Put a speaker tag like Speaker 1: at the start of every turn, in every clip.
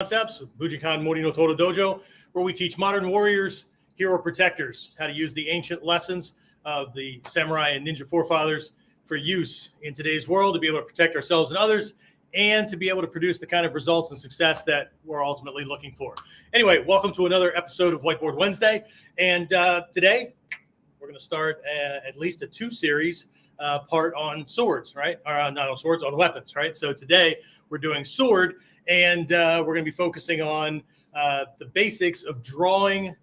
Speaker 1: Concepts, Bujinkan Mori no Todo Dojo, where we teach modern warriors, hero protectors, how to use the ancient lessons of the samurai and ninja forefathers for use in today's world to be able to protect ourselves and others, and to be able to produce the kind of results and success that we're ultimately looking for. Anyway, welcome to another episode of Whiteboard Wednesday. And today, we're going to start at least a two-series part on swords, right? Or not on swords, on weapons, right? So today, we're doing sword, and we're going to be focusing on the basics of drawing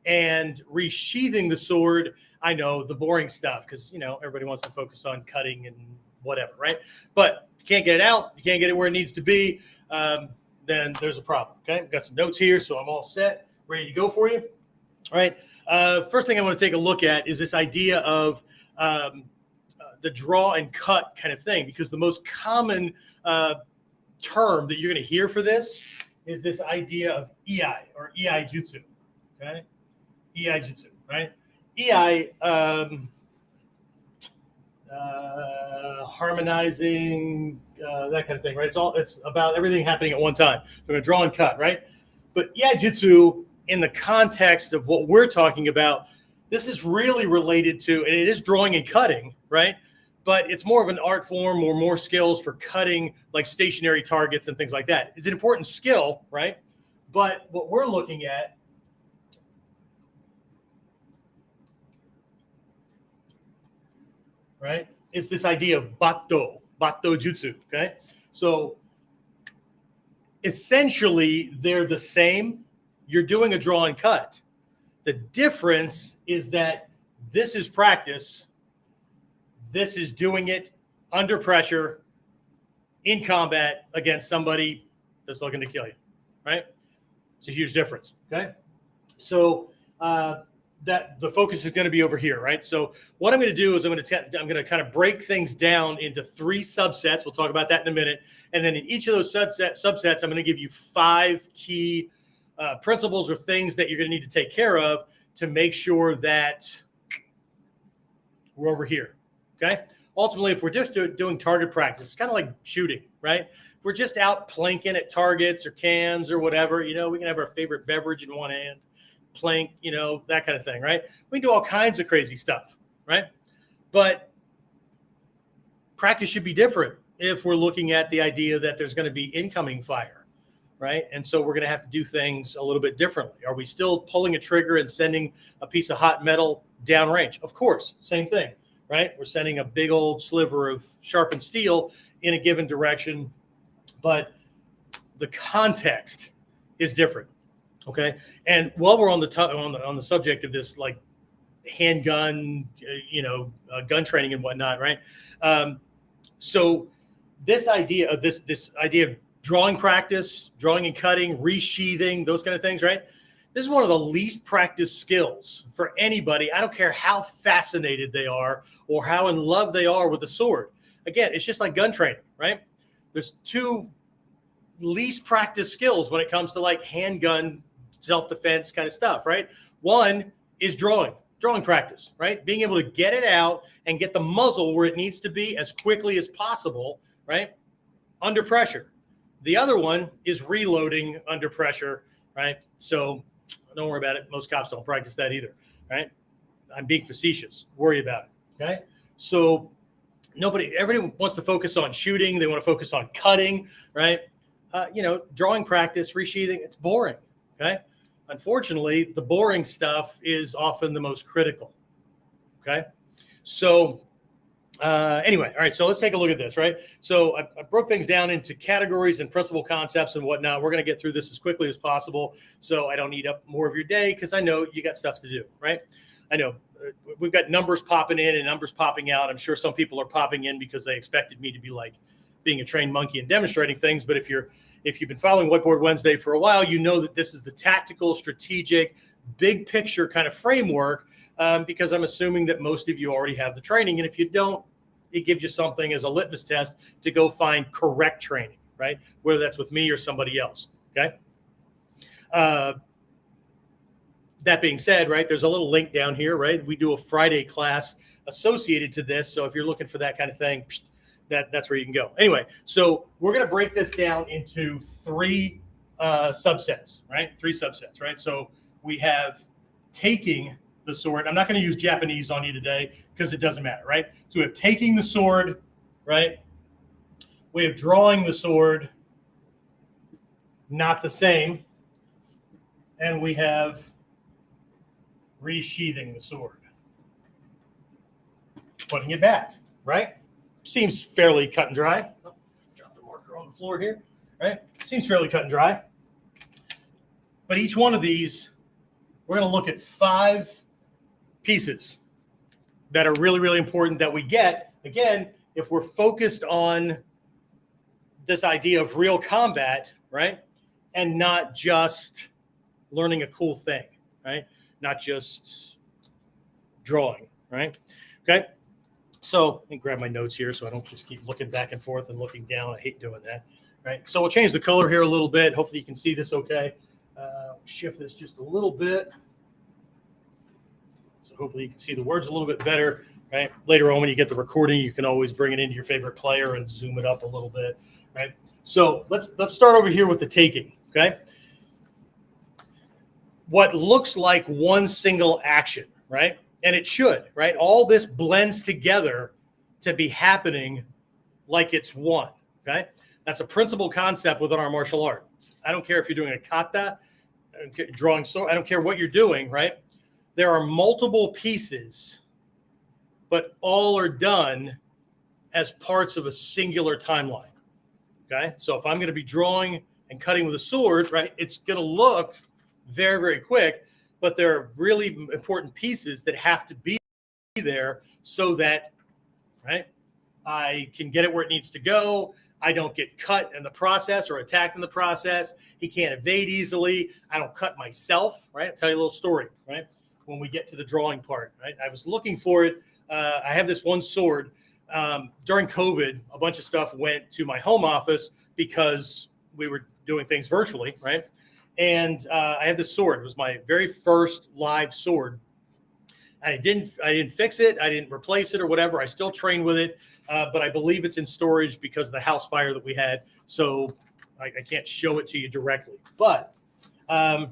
Speaker 1: and resheathing the sword. I know, the boring stuff, because, you know, everybody wants to focus on cutting and whatever, right? But if you can't get it out, you can't get it where it needs to be, then there's a problem, okay? I've got some notes here, so I'm all set, ready to go for you. All right, first thing I want to take a look at is this idea of the draw and cut kind of thing, because the most common term that you're going to hear for this is this idea of EI or EI jutsu, okay? EI jutsu, right? EI, harmonizing, that kind of thing, right? It's about everything happening at one time. So we're going to draw and cut, right? But EI jutsu, in the context of what we're talking about, this is really related to, and it is drawing and cutting, right? But it's more of an art form or more skills for cutting like stationary targets and things like that. It's an important skill, right? But what we're looking at right, is this idea of Battojutsu, okay? So essentially, they're the same. You're doing a draw and cut. The difference is that this is practice. This is doing it under pressure in combat against somebody that's looking to kill you, right? It's a huge difference, okay? So that the focus is going to be over here, right? So what I'm going to do is I'm going to kind of break things down into three subsets. We'll talk about that in a minute. And then in each of those subsets, I'm going to give you 5 key principles or things that you're going to need to take care of to make sure that we're over here, okay? Ultimately, if we're just doing target practice, it's kind of like shooting, right? If we're just out planking at targets or cans or whatever, you know, we can have our favorite beverage in one hand, plank, you know, that kind of thing, right? We can do all kinds of crazy stuff, right? But practice should be different if we're looking at the idea that there's going to be incoming fire, right? And so we're going to have to do things a little bit differently. Are we still pulling a trigger and sending a piece of hot metal downrange? Of course, same thing, right? We're sending a big old sliver of sharpened steel in a given direction, but the context is different. Okay, and while we're on the subject of this, like handgun, gun training and whatnot, right? So this idea of this idea of drawing practice, drawing and cutting, resheathing, those kind of things, right? This is one of the least practiced skills for anybody. I don't care how fascinated they are or how in love they are with the sword. Again, it's just like gun training, right? There's 2 least practiced skills when it comes to like handgun self-defense kind of stuff, right? One is drawing practice, right? Being able to get it out and get the muzzle where it needs to be as quickly as possible, right? Under pressure. The other one is reloading under pressure, right? So don't worry about it. Most cops don't practice that either, right? I'm being facetious. Worry about it, okay? So everybody wants to focus on shooting. They want to focus on cutting, right? Drawing practice, resheathing, it's boring, okay? Unfortunately, the boring stuff is often the most critical, okay? So anyway, all right, so let's take a look at this, right? So I broke things down into categories and principal concepts and whatnot. We're going to get through this as quickly as possible so I don't eat up more of your day because I know you got stuff to do, right? I know we've got numbers popping in and numbers popping out. I'm sure some people are popping in because they expected me to be like being a trained monkey and demonstrating things, but if you've been following Whiteboard Wednesday for a while, you know that this is the tactical, strategic, big picture kind of framework because I'm assuming that most of you already have the training. And if you don't, it gives you something as a litmus test to go find correct training, right? Whether that's with me or somebody else, okay? That being said, right, there's a little link down here, right? We do a Friday class associated to this. So if you're looking for that kind of thing, that's where you can go. Anyway, so we're going to break this down into 3 subsets, right? 3 subsets, right? So we have taking the sword. I'm not going to use Japanese on you today because it doesn't matter, right? So we have taking the sword, right? We have drawing the sword, not the same. And we have resheathing the sword, putting it back, right? Seems fairly cut and dry. Oh, drop the marker on the floor here, right? Seems fairly cut and dry. But each one of these, we're going to look at 5 pieces that are really, really important that we get. Again, if we're focused on this idea of real combat, right? And not just learning a cool thing, right? Not just drawing, right? Okay. So let me grab my notes here so I don't just keep looking back and forth and looking down. I hate doing that, right? So we'll change the color here a little bit. Hopefully you can see this okay. Shift this just a little bit. So hopefully you can see the words a little bit better, right? Later on when you get the recording, you can always bring it into your favorite player and zoom it up a little bit, right? So let's start over here with the taking, okay? What looks like one single action, right? And it should, right? All this blends together to be happening like it's one, okay? That's a principal concept within our martial art. I don't care if you're doing a kata, drawing sword, I don't care what you're doing, right? There are multiple pieces, but all are done as parts of a singular timeline, okay? So if I'm going to be drawing and cutting with a sword, right, it's going to look very, very quick, but there are really important pieces that have to be there so that, right, I can get it where it needs to go. I don't get cut in the process or attacked in the process. He can't evade easily. I don't cut myself, right? I'll tell you a little story, right? When we get to the drawing part, right? I was looking for it. I have this one sword. During COVID, a bunch of stuff went to my home office because we were doing things virtually, right? And I have this sword. It was my very first live sword. I didn't fix it. I didn't replace it or whatever. I still train with it, but I believe it's in storage because of the house fire that we had. So I can't show it to you directly. But I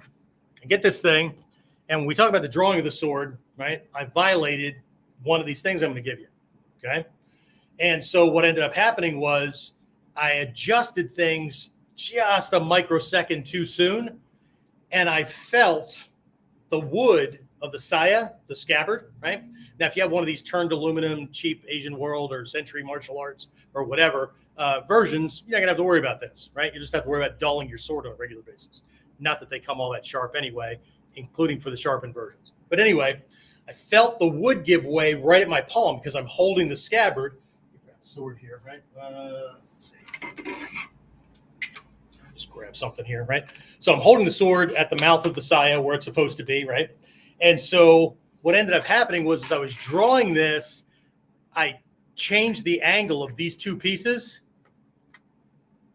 Speaker 1: get this thing, and when we talk about the drawing of the sword, right? I violated one of these things I'm going to give you, okay? And so what ended up happening was I adjusted things just a microsecond too soon, and I felt the wood of the saya, the scabbard, right? Now, if you have one of these turned aluminum, cheap Asian World or Century Martial Arts or whatever versions, you're not gonna have to worry about this, right? You just have to worry about dulling your sword on a regular basis. Not that they come all that sharp anyway, including for the sharpened versions. But anyway, I felt the wood give way right at my palm because I'm holding the scabbard. Grab the sword here, right? Let's see. Just grab something here, right? So I'm holding the sword at the mouth of the saya where it's supposed to be, right? And so what ended up happening was as I was drawing this, I changed the angle of these 2 pieces,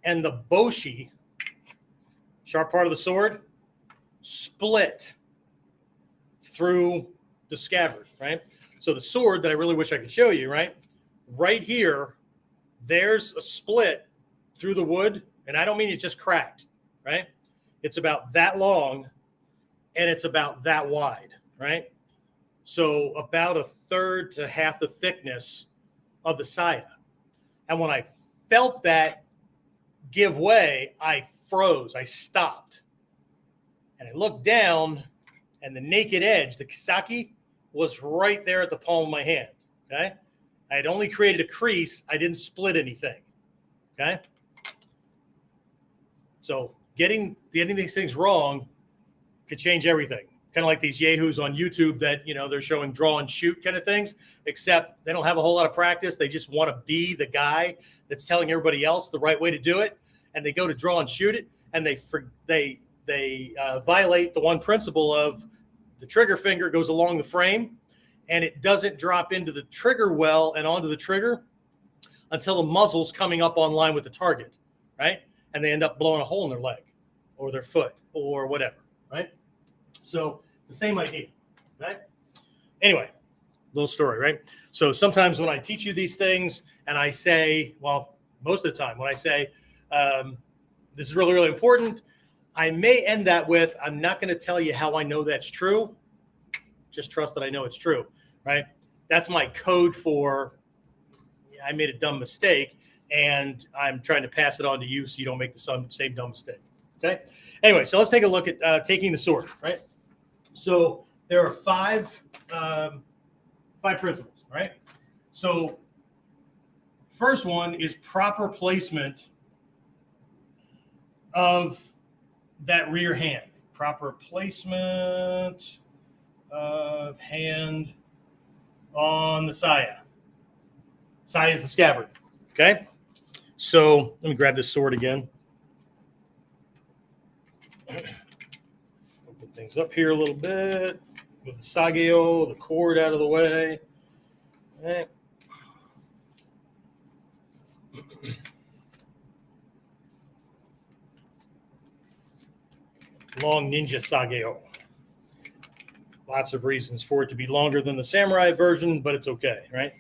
Speaker 1: and the boshi, sharp part of the sword, split through the scabbard, right? So the sword that I really wish I could show you, right? Right here, there's a split through the wood, and I don't mean it just cracked, right? It's about that long, and it's about that wide, right? So about 1/3 to half the thickness of the saya. And when I felt that give way, I froze, I stopped. And I looked down, and the naked edge, the kisaki, was right there at the palm of my hand, okay? I had only created a crease. I didn't split anything, okay? So getting these things wrong could change everything. Kind of like these yahoos on YouTube that, you know, they're showing draw and shoot kind of things, except they don't have a whole lot of practice. They just want to be the guy that's telling everybody else the right way to do it. And they go to draw and shoot it, and they violate the one principle of the trigger finger goes along the frame, and it doesn't drop into the trigger well and onto the trigger until the muzzle's coming up on line with the target, right? And they end up blowing a hole in their leg or their foot or whatever, right? So it's the same idea, right? Anyway, little story, right? So sometimes when I teach you these things and I say, well, most of the time when I say, this is really, really important, I may end that with, I'm not going to tell you how I know that's true. Just trust that I know it's true, right? That's my code for, I made a dumb mistake, and I'm trying to pass it on to you so you don't make the same dumb mistake, okay? Anyway, so let's take a look at taking the sword, right? So there are five principles, right? So first one is proper placement of that rear hand. Proper placement of hand on the saya. Saya is the scabbard, okay? So let me grab this sword again. Open things up here a little bit. Move the sageo, the cord out of the way. All right. Long ninja sageo. Lots of reasons for it to be longer than the samurai version, but it's okay, right?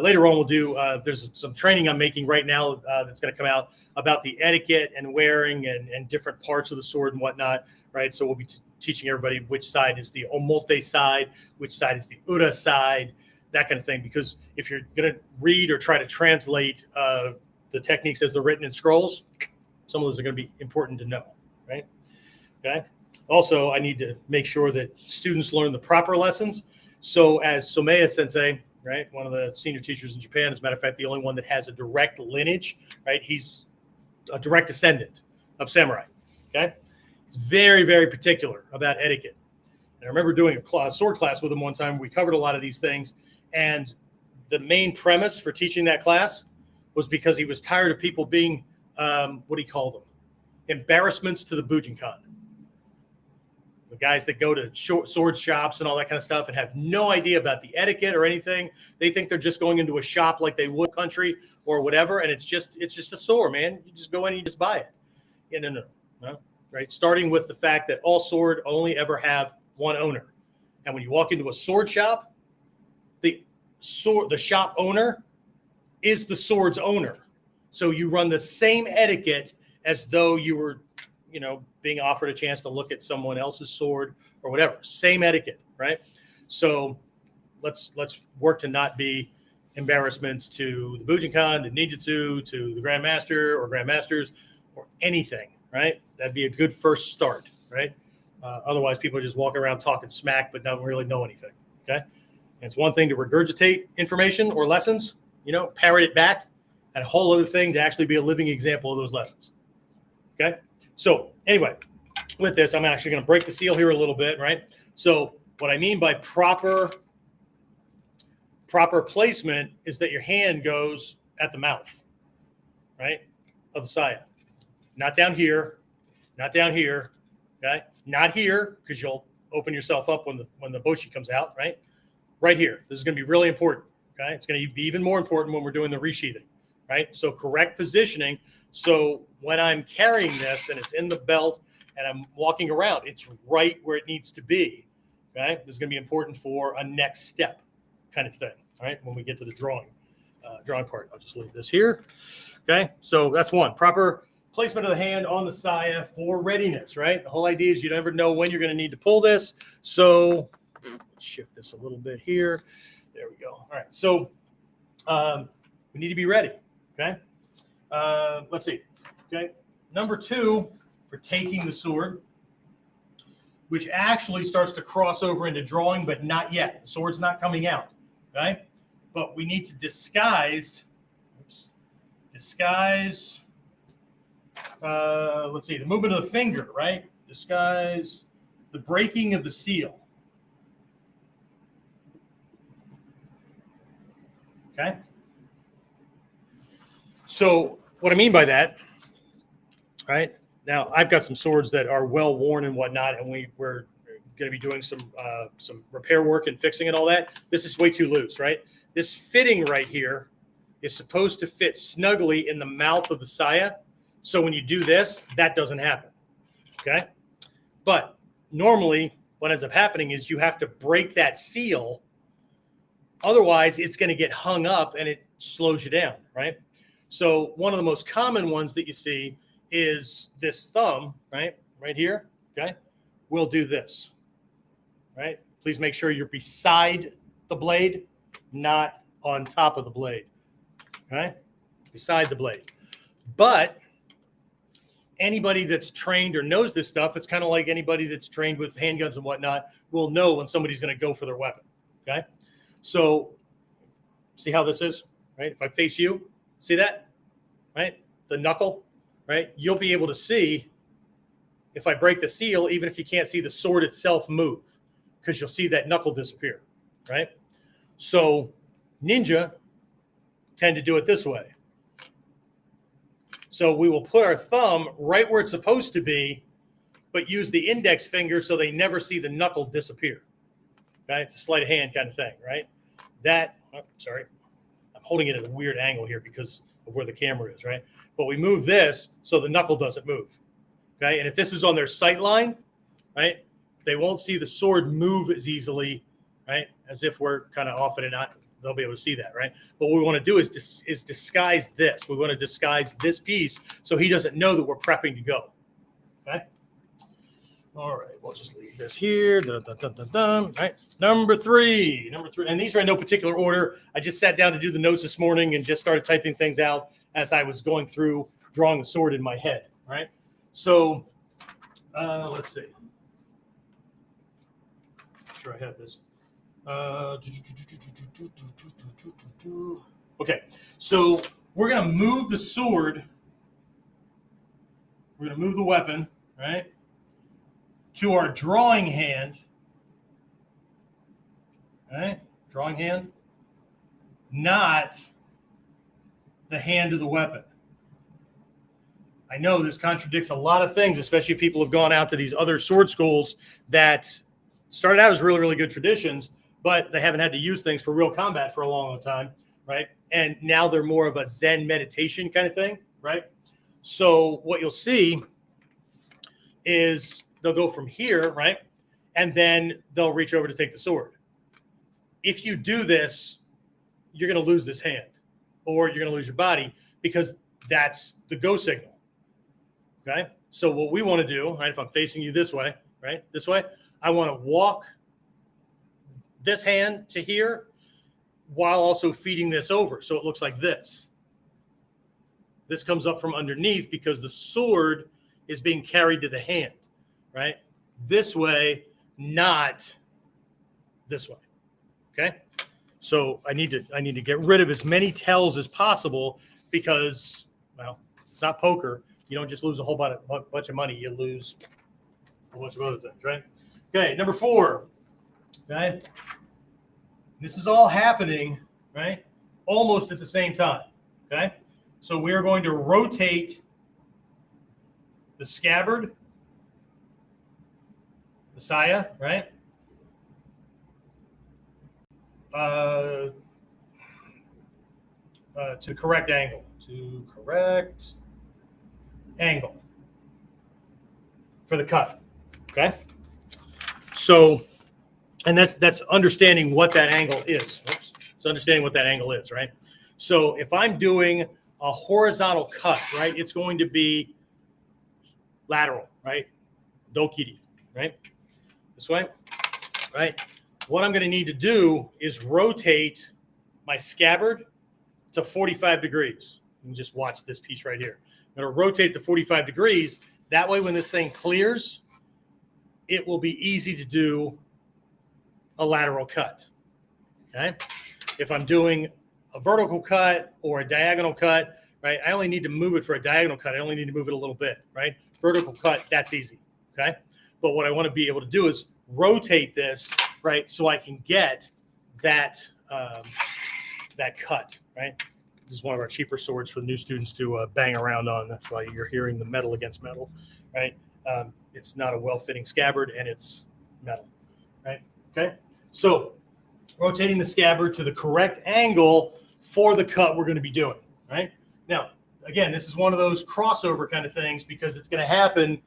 Speaker 1: Later on, we'll do, there's some training I'm making right now that's going to come out about the etiquette and wearing and different parts of the sword and whatnot, right? So we'll be teaching everybody which side is the omote side, which side is the ura side, that kind of thing. Because if you're going to read or try to translate the techniques as they're written in scrolls, some of those are going to be important to know, right? Okay. Also, I need to make sure that students learn the proper lessons. So as Someya Sensei, right, one of the senior teachers in Japan, as a matter of fact, the only one that has a direct lineage, right, he's a direct descendant of samurai, okay? He's very, very particular about etiquette. And I remember doing a sword class with him one time. We covered a lot of these things. And the main premise for teaching that class was because he was tired of people being, what do you call them? Embarrassments to the Bujinkan. The guys that go to sword shops and all that kind of stuff and have no idea about the etiquette or anything. They think they're just going into a shop like they would country or whatever, and it's just a sword, man. You just go in and you just buy it. Yeah, no, right? Starting with the fact that all sword only ever have one owner, and when you walk into a sword shop, the shop owner is the sword's owner. So you run the same etiquette as though you were, being offered a chance to look at someone else's sword or whatever. Same etiquette, right? So let's work to not be embarrassments to the Bujinkan, to Ninjutsu, to the Grandmaster or Grandmasters or anything, right? That'd be a good first start, right? Otherwise, people are just walking around talking smack but don't really know anything, okay? And it's one thing to regurgitate information or lessons, parrot it back, and a whole other thing to actually be a living example of those lessons, okay? So anyway, with this, I'm actually going to break the seal here a little bit, right? So what I mean by proper placement is that your hand goes at the mouth, right, of the saya. Not down here, okay? Not here, because you'll open yourself up when the boshi comes out, right? Right here. This is going to be really important, okay? It's going to be even more important when we're doing the resheathing, right? So correct positioning. So when I'm carrying this and it's in the belt and I'm walking around, it's right where it needs to be, okay? This is going to be important for a next step kind of thing, all right? When we get to the drawing part, I'll just leave this here, okay? So that's one, proper placement of the hand on the saya for readiness, right? The whole idea is you never know when you're going to need to pull this. So let's shift this a little bit here. There we go. All right. So we need to be ready, okay? Let's see. Okay. Number 2 for taking the sword, which actually starts to cross over into drawing, but not yet. The sword's not coming out. Okay. But we need to disguise. Let's see, the movement of the finger, right? Disguise the breaking of the seal. Okay. So what I mean by that, right? Now I've got some swords that are well worn and whatnot, and we're going to be doing some repair work and fixing and all that. This is way too loose, right? This fitting right here is supposed to fit snugly in the mouth of the saya. So when you do this, that doesn't happen, okay? But normally what ends up happening is you have to break that seal. Otherwise, it's going to get hung up and it slows you down, right? So one of the most common ones that you see is this thumb, right? right here, okay, we'll do this, right? Please make sure you're beside the blade, not on top of the blade, okay? Beside the blade. But anybody that's trained or knows this stuff, it's kind of like anybody that's trained with handguns and whatnot will know when somebody's going to go for their weapon, okay? So see how this is, right? If I face you, see that, right? The knuckle, right? You'll be able to see if I break the seal, even if you can't see the sword itself move, because you'll see that knuckle disappear, right? So ninja tend to do it this way. So we will put our thumb right where it's supposed to be, but use the index finger so they never see the knuckle disappear. Okay, it's a sleight of hand kind of thing, right? Sorry, I'm holding it at a weird angle here because of where the camera is, right? But we move this so the knuckle doesn't move. Okay, and if this is on their sight line, right, they won't see the sword move as easily, right, as if we're kind of off it and not. They'll be able to see that, right? But what we want to do is disguise this. We want to disguise this piece so he doesn't know that we're prepping to go. Okay. All right, we'll just leave this here. Dun, dun, dun, dun, dun. All right, number three, and these are in no particular order. I just sat down to do the notes this morning and just started typing things out as I was going through drawing the sword in my head. All right, so let's see. I'm sure I have this. Okay, so we're going to move the sword. We're going to move the weapon, right, to our drawing hand. Right, drawing hand, not the hand of the weapon. I know this contradicts a lot of things, especially if people have gone out to these other sword schools that started out as really, really good traditions, but they haven't had to use things for real combat for a long, long time, right? And now they're more of a Zen meditation kind of thing, right? So what you'll see is they'll go from here, right? And then they'll reach over to take the sword. If you do this, you're going to lose this hand or you're going to lose your body because that's the go signal, okay? So what we want to do, right, if I'm facing you this way, right, this way, I want to walk this hand to here while also feeding this over. So it looks like this. This comes up from underneath because the sword is being carried to the hand, right? This way, not this way. Okay? So I need to get rid of as many tells as possible because, well, it's not poker. You don't just lose a whole bunch of money. You lose a bunch of other things, right? Okay, number 4. Okay? This is all happening, right, almost at the same time, okay? So we're going to rotate the scabbard, the saya, right, to correct angle, for the cut, okay? So, and that's understanding what that angle is. Oops. It's understanding what that angle is, right? So if I'm doing a horizontal cut, right, it's going to be lateral, right? Dokiri, right? This way, right? What I'm going to need to do is rotate my scabbard to 45 degrees. And just watch this piece right here. I'm going to rotate to 45 degrees. That way, when this thing clears, it will be easy to do a lateral cut, okay? If I'm doing a vertical cut or a diagonal cut, right, I only need to move it for a diagonal cut. I only need to move it a little bit, right? Vertical cut, that's easy, okay? But what I want to be able to do is rotate this, right, so I can get that, that cut, right? This is one of our cheaper swords for the new students to bang around on. That's why you're hearing the metal against metal, right? It's not a well-fitting scabbard, and it's metal, right? Okay? So rotating the scabbard to the correct angle for the cut we're going to be doing, right? Now, again, this is one of those crossover kind of things because it's going to happen.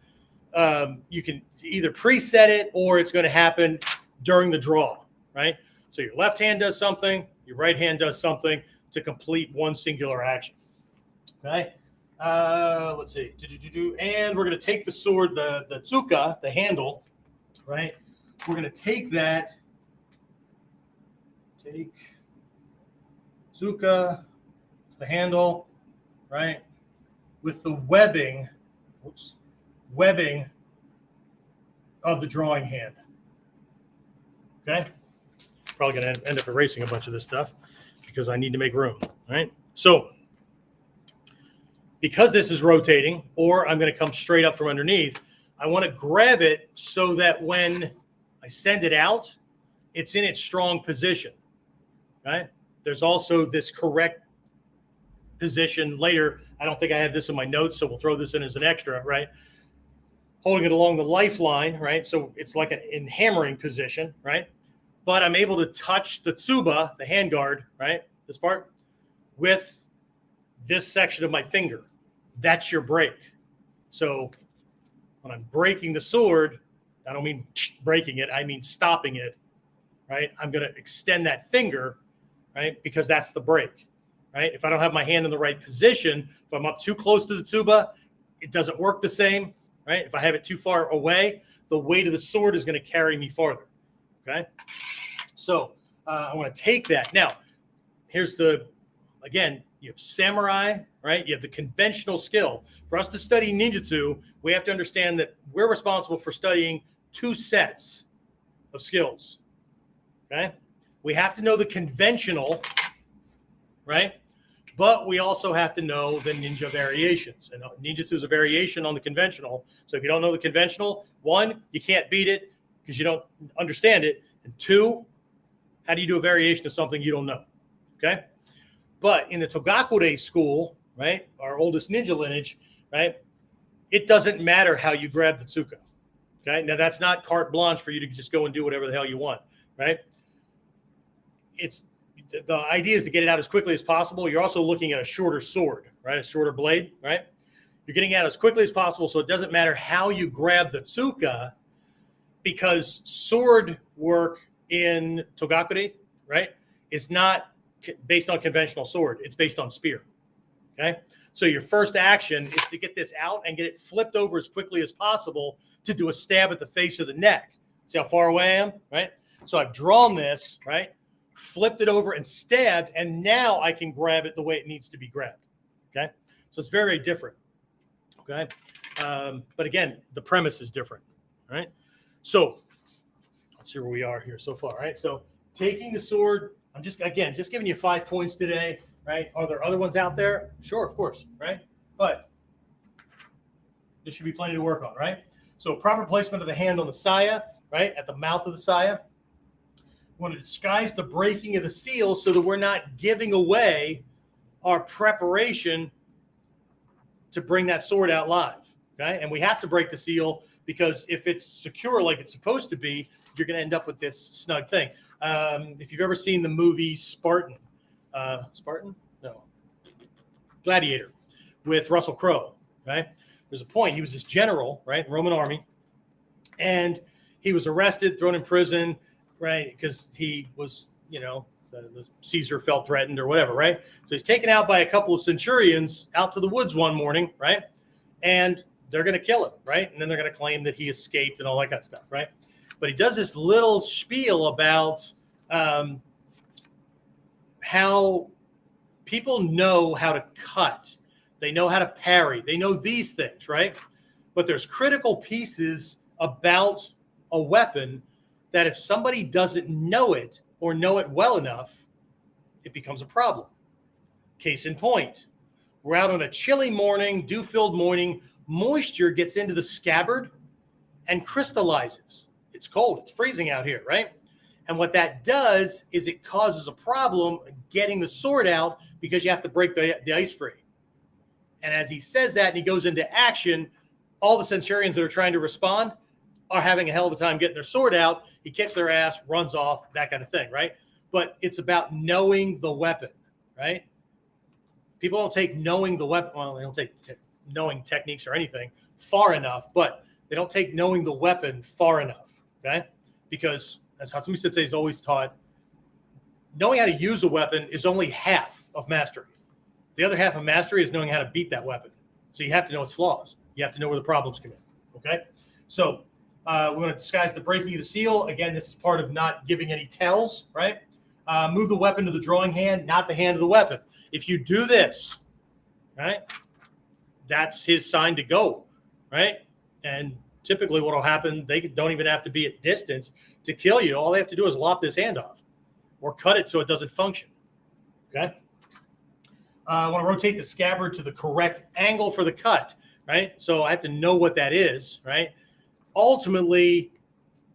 Speaker 1: You can either preset it or it's going to happen during the draw, right? So your left hand does something, your right hand does something to complete one singular action, okay? Let's see. And we're going to take the sword, the tsuka, the handle, right? We're going to take that. Take tsuka, the handle, right? With the webbing, webbing of the drawing hand. Okay? Probably going to end up erasing a bunch of this stuff because I need to make room, right? So, because this is rotating, or I'm going to come straight up from underneath, I want to grab it so that when I send it out, it's in its strong position, right? There's also this correct position later. I don't think I have this in my notes, so we'll throw this in as an extra, right? Holding it along the lifeline, right? So it's like in hammering position, right? But I'm able to touch the tsuba, the handguard, right? This part, with this section of my finger. That's your break. So when I'm breaking the sword, I don't mean breaking it, I mean stopping it, right? I'm going to extend that finger, right? Because that's the break, right? If I don't have my hand in the right position, if I'm up too close to the tsuba, it doesn't work the same, right? If I have it too far away, the weight of the sword is going to carry me farther, okay? So I want to take that. Now, here's again, you have samurai, right? You have the conventional skill. For us to study ninjutsu, we have to understand that we're responsible for studying 2 sets of skills, okay? We have to know the conventional, right? But we also have to know the ninja variations. And ninjutsu is a variation on the conventional. So if you don't know the conventional, 1, you can't beat it because you don't understand it. And 2, how do you do a variation of something you don't know, okay? But in the Togakure school, right, our oldest ninja lineage, right, it doesn't matter how you grab the tsuka, okay? Now, that's not carte blanche for you to just go and do whatever the hell you want, right? The idea is to get it out as quickly as possible. You're also looking at a shorter sword, right, a shorter blade, right? You're getting it out as quickly as possible, so it doesn't matter how you grab the tsuka, because sword work in Togakure, right, is not based on conventional sword. It's based on spear, okay? So your first action is to get this out and get it flipped over as quickly as possible to do a stab at the face of the neck. See how far away I am, right? So I've drawn this, right, flipped it over and stabbed, and now I can grab it the way it needs to be grabbed, okay? So it's very, very different, okay? But again, the premise is different, right? So let's see where we are here so far, right? So taking the sword, I'm just giving you 5 points today, right? Are there other ones out there? Sure, of course, right? But there should be plenty to work on, right? So proper placement of the hand on the saya, right? At the mouth of the saya. We want to disguise the breaking of the seal so that we're not giving away our preparation to bring that sword out live, okay? And we have to break the seal because if it's secure like it's supposed to be, you're going to end up with this snug thing. If you've ever seen the movie Spartan? No. Gladiator with Russell Crowe, right? There's a point. He was this general, right, in the Roman army, and he was arrested, thrown in prison, right, because he was, the Caesar felt threatened or whatever, right? So he's taken out by a couple of centurions out to the woods one morning, right? And they're going to kill him, right? And then they're going to claim that he escaped and all that kind of stuff, right? But he does this little spiel about how people know how to cut. They know how to parry. They know these things, right? But there's critical pieces about a weapon that if somebody doesn't know it or know it well enough, it becomes a problem. Case in point, we're out on a chilly morning, dew-filled morning, moisture gets into the scabbard and crystallizes. It's cold, it's freezing out here, right? And what that does is it causes a problem getting the sword out because you have to break the ice free. And as he says that and he goes into action, all the centurions that are trying to respond are having a hell of a time getting their sword out. He kicks their ass, runs off, that kind of thing, right? But it's about knowing the weapon, right? People don't take knowing the weapon, well, they don't take knowing techniques or anything far enough, but they don't take knowing the weapon far enough, okay? Because as Hatsumi Sensei is always taught, knowing how to use a weapon is only half of mastery. The other half of mastery is knowing how to beat that weapon, So you have to know its flaws. You have to know where the problems come in. Okay. So we want to disguise the breaking of the seal. Again, this is part of not giving any tells, right? Move the weapon to the drawing hand, not the hand of the weapon. If you do this, right, that's his sign to go, right? And typically what will happen, they don't even have to be at distance to kill you. All they have to do is lop this hand off or cut it so it doesn't function, okay? I want to rotate the scabbard to the correct angle for the cut, right? So I have to know what that is, right? Ultimately,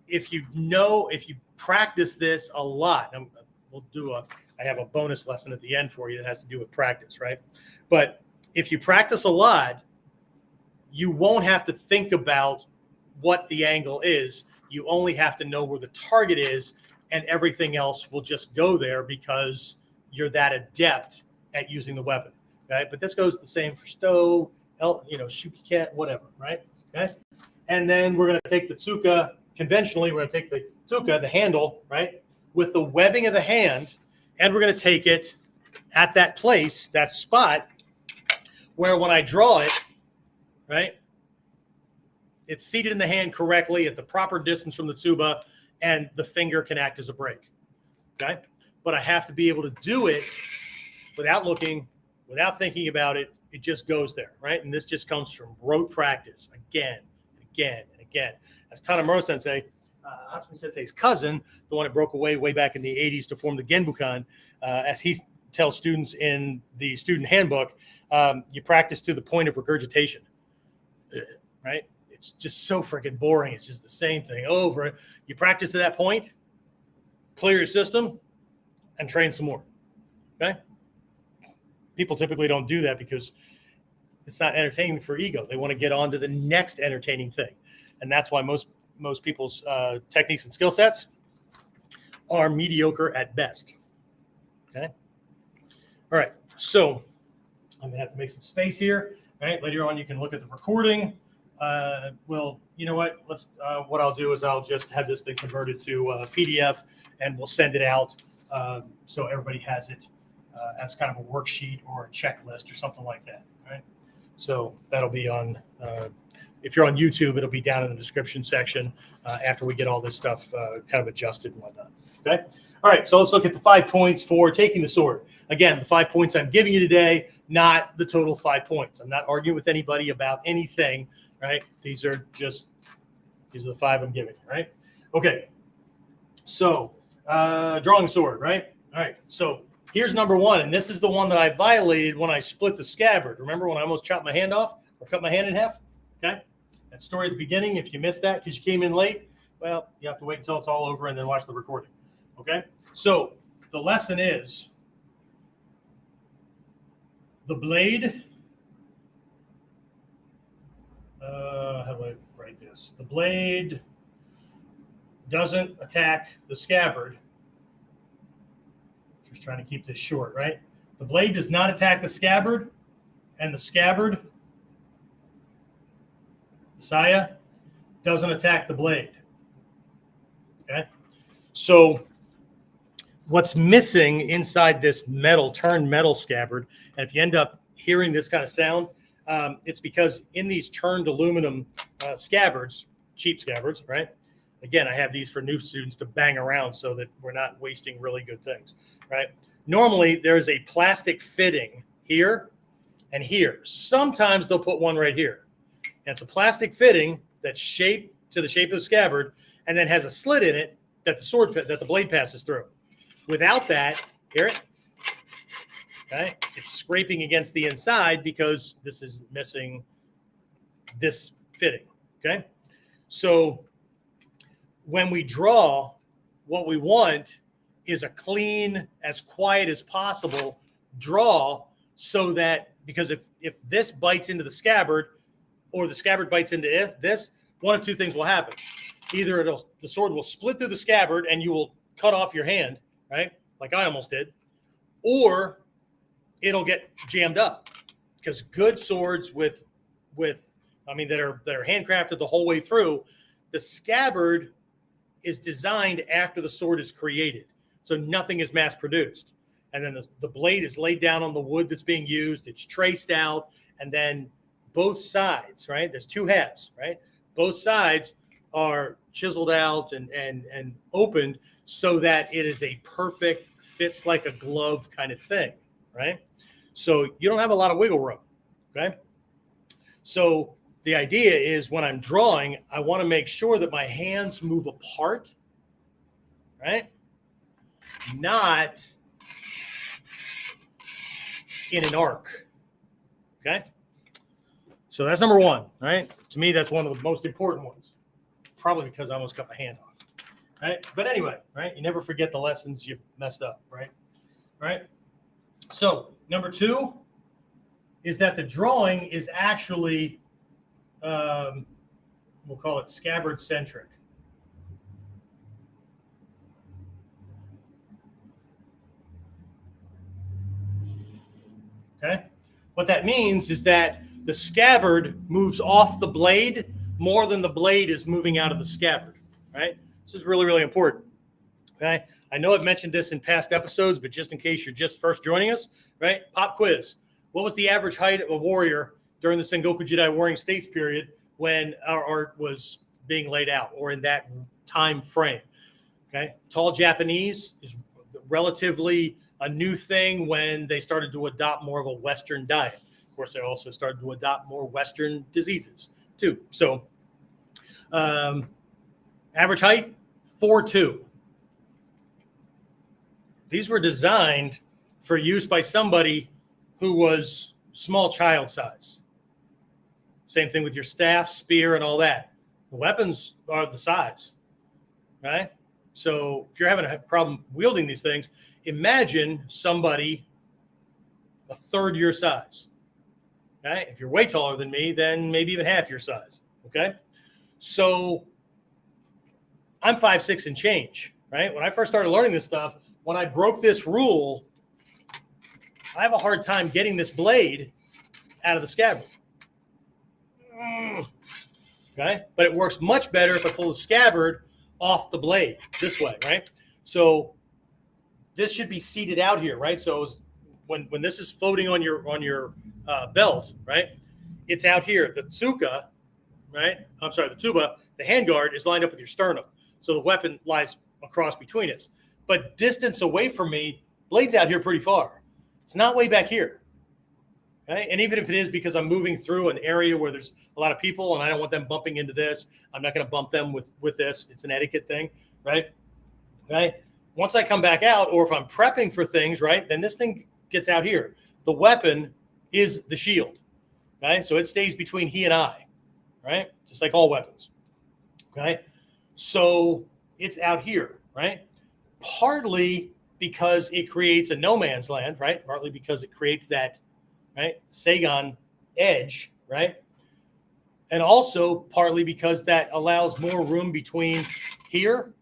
Speaker 1: if you practice this a lot, I have a bonus lesson at the end for you that has to do with practice, right? But if you practice a lot, you won't have to think about what the angle is. You only have to know where the target is, and everything else will just go there because you're that adept at using the weapon, right? But this goes the same for stow, shukiken, whatever, right? Okay. And then we're going to take the tsuka. Conventionally, we're going to take the tsuka, the handle, right, with the webbing of the hand, and we're going to take it at that place, that spot, where when I draw it, right, it's seated in the hand correctly at the proper distance from the tsuba, and the finger can act as a break, okay? But I have to be able to do it without looking, without thinking about it. It just goes there, right? And this just comes from rote practice again and again and again. As Tanamura Sensei, Hatsumi Sensei's cousin, the one that broke away way back in the 80s to form the Genbukan, as he tells students in the student handbook, you practice to the point of regurgitation, right? It's just so freaking boring. It's just the same thing over. You practice to that point, clear your system, and train some more, okay? People typically don't do that because it's not entertaining for ego. They want to get on to the next entertaining thing. And that's why most people's techniques and skill sets are mediocre at best. Okay. All right. So I'm gonna have to make some space here. All right. Later on, you can look at the recording. Well, you know what? What I'll do is I'll just have this thing converted to PDF, and we'll send it out so everybody has it as kind of a worksheet or a checklist or something like that. Right. So that'll be on. If you're on YouTube, it'll be down in the description section after we get all this stuff kind of adjusted and whatnot. Okay. All right. So let's look at the 5 points for taking the sword. Again, the 5 points I'm giving you today, not the total 5 points. I'm not arguing with anybody about anything, right? These are the 5 I'm giving you, right? Okay. So drawing sword, right? All right. So here's number 1. And this is the one that I violated when I split the scabbard. Remember when I almost chopped my hand off or cut my hand in half? Okay. That story at the beginning, if you missed that because you came in late, well, you have to wait until it's all over and then watch the recording. Okay. So the lesson is the blade. How do I write this? The blade doesn't attack the scabbard. Just trying to keep this short, right? The blade does not attack the scabbard, and the scabbard, the saya, doesn't attack the blade. Okay? So what's missing inside this turned metal scabbard, and if you end up hearing this kind of sound, it's because in these turned aluminum scabbards, cheap scabbards, right? Again, I have these for new students to bang around so that we're not wasting really good things, right? Normally, there's a plastic fitting here and here. Sometimes they'll put one right here. And it's a plastic fitting that's shaped to the shape of the scabbard and then has a slit in it that the blade passes through. Without that, hear it? Okay, it's scraping against the inside because this is missing this fitting. Okay, so when we draw, what we want is a clean, as quiet as possible draw, so that because if this bites into the scabbard or the scabbard bites into this, one of two things will happen. Either the sword will split through the scabbard and you will cut off your hand, right? Like I almost did, or it'll get jammed up, because good swords that are handcrafted the whole way through, the scabbard is designed after the sword is created. So nothing is mass produced. And then the blade is laid down on the wood that's being used. It's traced out and then both sides, right? There's two halves, right? Both sides are chiseled out and opened so that it is a perfect, fits like a glove kind of thing, right? So you don't have a lot of wiggle room, okay? So the idea is when I'm drawing, I want to make sure that my hands move apart, right? Not in an arc, okay? So that's number one, right? To me, that's one of the most important ones, probably because I almost cut my hand off, right? But anyway, right? You never forget the lessons you messed up, right? Right? So number two is that the drawing is actually, we'll call it scabbard centric. Okay? What that means is that the scabbard moves off the blade more than the blade is moving out of the scabbard, right? This is really, really important, okay? I know I've mentioned this in past episodes, but just in case you're just first joining us, right? Pop quiz. What was the average height of a warrior during the Sengoku Jidai Warring States period when our art was being laid out, or in that time frame? Okay, tall Japanese is relatively a new thing when they started to adopt more of a Western diet. Of course, they also started to adopt more Western diseases too. So average height, 4'2". These were designed for use by somebody who was small child size. Same thing with your staff, spear, and all that. The weapons are the size, right? So if you're having a problem wielding these things, imagine somebody a third your size. Okay? If you're way taller than me, then maybe even half your size. Okay? So I'm 5'6" and change, right? When I first started learning this stuff, when I broke this rule, I have a hard time getting this blade out of the scabbard. Okay? But it works much better if I pull the scabbard off the blade this way, right? So this should be seated out here, right? So when this is floating on your belt, right? It's out here. The tsuka, right? I'm sorry, the tuba, the handguard is lined up with your sternum. So the weapon lies across between us. But distance away from me, blade's out here pretty far. It's not way back here. Okay? And even if it is because I'm moving through an area where there's a lot of people and I don't want them bumping into this, I'm not going to bump them with this. It's an etiquette thing, right? Okay? Once I come back out, or if I'm prepping for things, right, then this thing gets out here. The weapon is the shield, okay? So it stays between he and I, right? Just like all weapons, okay? So it's out here, right? Partly because it creates a no man's land, right? Partly because it creates that, right, Seigan edge, right? And also partly because that allows more room between here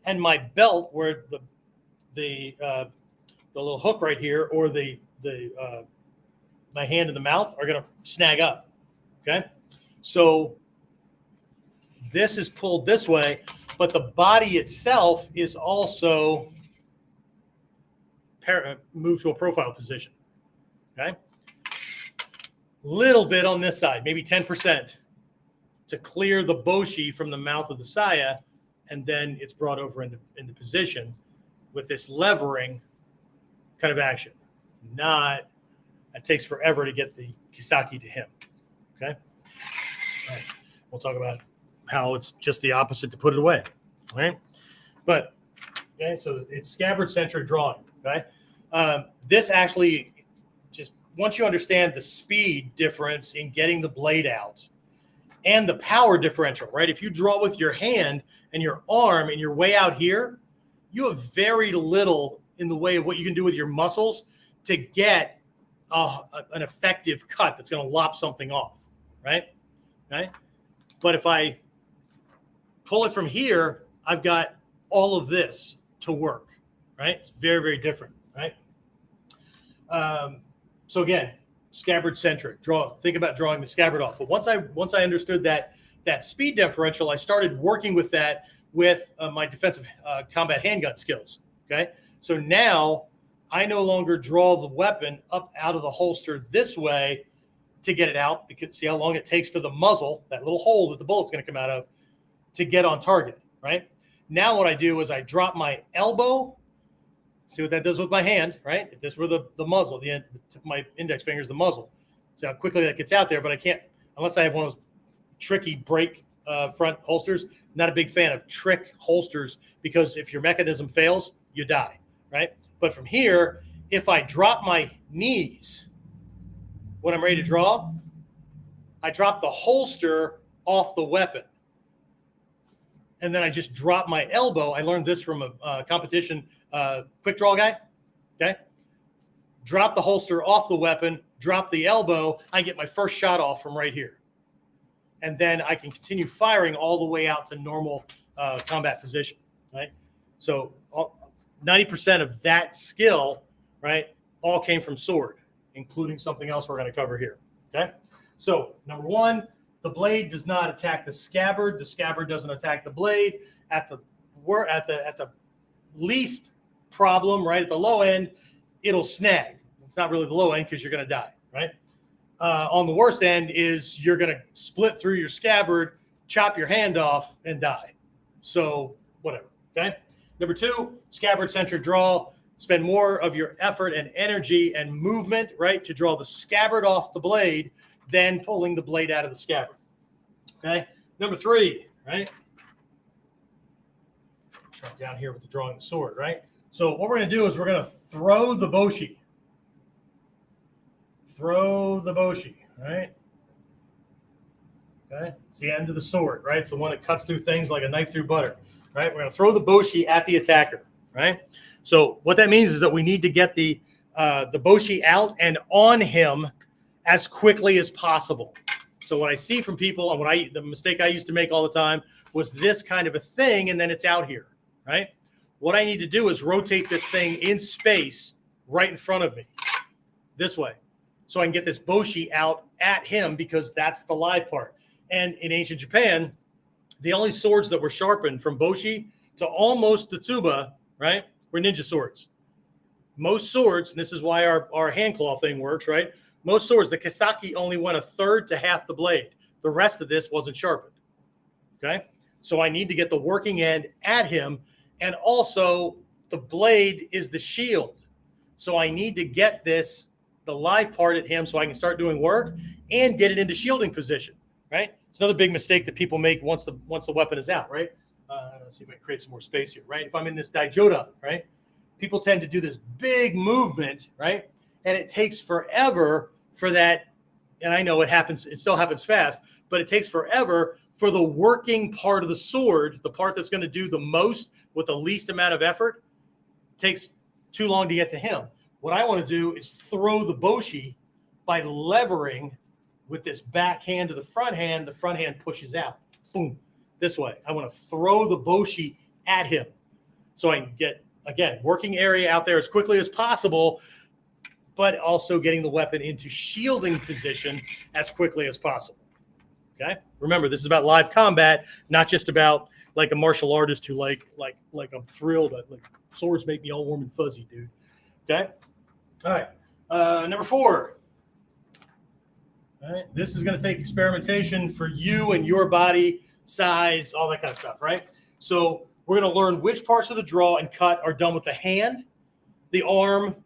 Speaker 1: and my belt, where the little hook right here, or the my hand and the mouth are going to snag up. Okay, so this is pulled this way, but the body itself is also moved to a profile position. Okay, little bit on this side, maybe 10%, to clear the boshi from the mouth of the saya. And then it's brought over into position with this levering kind of action. Not, it takes forever to get the kisaki to him. Okay? All right. We'll talk about how it's just the opposite to put it away. All right? But, okay, so it's scabbard-centric drawing. Okay? This actually, just once you understand the speed difference in getting the blade out, and the power differential, right? If you draw with your hand and your arm and you're way out here, you have very little in the way of what you can do with your muscles to get an effective cut that's going to lop something off, right? Right? But if I pull it from here, I've got all of this to work, right? It's very, very different, right? So again, scabbard centric. Think about drawing the scabbard off. But once I understood that speed differential, I started working with that with my defensive combat handgun skills. Okay, so now I no longer draw the weapon up out of the holster this way to get it out, because see how long it takes for the muzzle, that little hole that the bullet's going to come out of, to get on target, right? Now what I do is I drop my elbow. See what that does with my hand, right? If this were the muzzle, the end, my index finger is the muzzle. See how quickly that gets out there, but I can't, unless I have one of those tricky break front holsters. Not a big fan of trick holsters, because if your mechanism fails, you die, right? But from here, if I drop my knees when I'm ready to draw, I drop the holster off the weapon. And then I just drop my elbow. I learned this from a competition quick draw guy, okay? Drop the holster off the weapon, drop the elbow, I get my first shot off from right here. And then I can continue firing all the way out to normal combat position, right? So 90% of that skill, right, all came from sword, including something else we're going to cover here, okay? So number one, the blade does not attack the scabbard. The scabbard doesn't attack the blade. At the least problem, right, at the low end, it'll snag. It's not really the low end because you're going to die, right? On the worst end is you're going to split through your scabbard, chop your hand off, and die. So whatever, okay? Number two, scabbard-centric draw. Spend more of your effort and energy and movement, right, to draw the scabbard off the blade than pulling the blade out of the scabbard, okay? Number three, right? Start down here with the drawing the sword, right? So what we're going to do is we're going to throw the boshi. Throw the boshi, right? Okay, it's the end of the sword, right? It's the one that cuts through things like a knife through butter, right? We're going to throw the boshi at the attacker, right? So what that means is that we need to get the boshi out and on him as quickly as possible. So what I see from people, and the mistake I used to make all the time was this kind of a thing, and then it's out here, right? What I need to do is rotate this thing in space right in front of me, this way, so I can get this boshi out at him, because that's the live part. And in ancient Japan, the only swords that were sharpened from boshi to almost the tsuba, right, were ninja swords. Most swords, and this is why our hand claw thing works, right? Most swords, the kisaki only went a third to half the blade. The rest of this wasn't sharpened, okay? So I need to get the working end at him, and also the blade is the shield. So I need to get this, the live part at him, so I can start doing work and get it into shielding position, right? It's another big mistake that people make once the weapon is out, right? Let's see if I can create some more space here, right? If I'm in this Dai-Jodan, right? People tend to do this big movement, right? And it takes forever for that. And I know it happens, it still happens fast, but it takes forever for the working part of the sword, the part that's going to do the most with the least amount of effort, takes too long to get to him. What I want to do is throw the boshi by levering with this back hand to the front hand pushes out. Boom, this way. I want to throw the boshi at him so I can get, again, working area out there as quickly as possible, but also getting the weapon into shielding position as quickly as possible. Okay? Remember, this is about live combat, not just about like a martial artist who like I'm thrilled. Like swords make me all warm and fuzzy, dude. Okay? All right. Number four. All right. This is going to take experimentation for you and your body size, all that kind of stuff, right? So we're going to learn which parts of the draw and cut are done with the hand, the arm,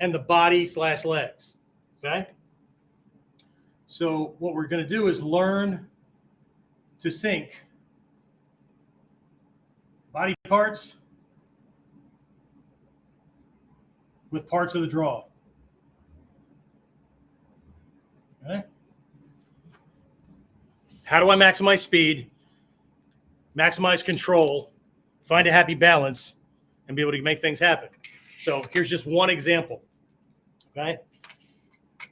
Speaker 1: and the body/legs, okay? So what we're going to do is learn to sync body parts with parts of the draw, okay? How do I maximize speed, maximize control, find a happy balance, and be able to make things happen? So here's just one example, okay?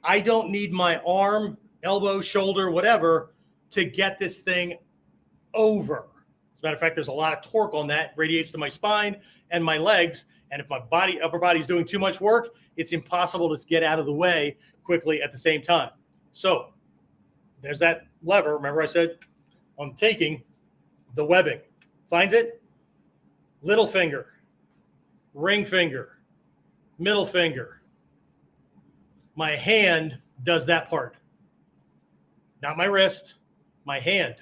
Speaker 1: I don't need my arm, elbow, shoulder, whatever, to get this thing over. As a matter of fact, there's a lot of torque on that, radiates to my spine and my legs, and if my upper body is doing too much work, it's impossible to get out of the way quickly at the same time. So there's that lever. Remember I said on taking the webbing. Finds it, little finger, ring finger, middle finger. My hand does that part. not my wrist, my hand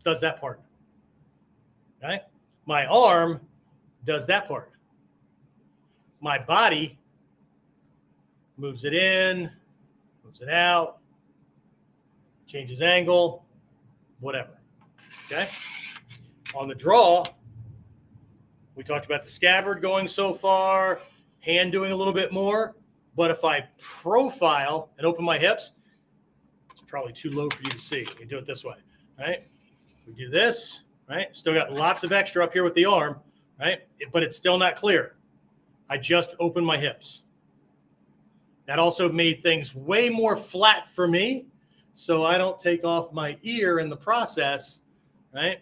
Speaker 1: does that part. Okay? My arm does that part. My body moves it in, moves it out, changes angle, whatever. Okay? On the draw, we talked about the scabbard going so far, hand doing a little bit more. But if I profile and open my hips, it's probably too low for you to see. We do it this way, right? We do this, right? Still got lots of extra up here with the arm, right? But it's still not clear. I just opened my hips. That also made things way more flat for me, so I don't take off my ear in the process, right?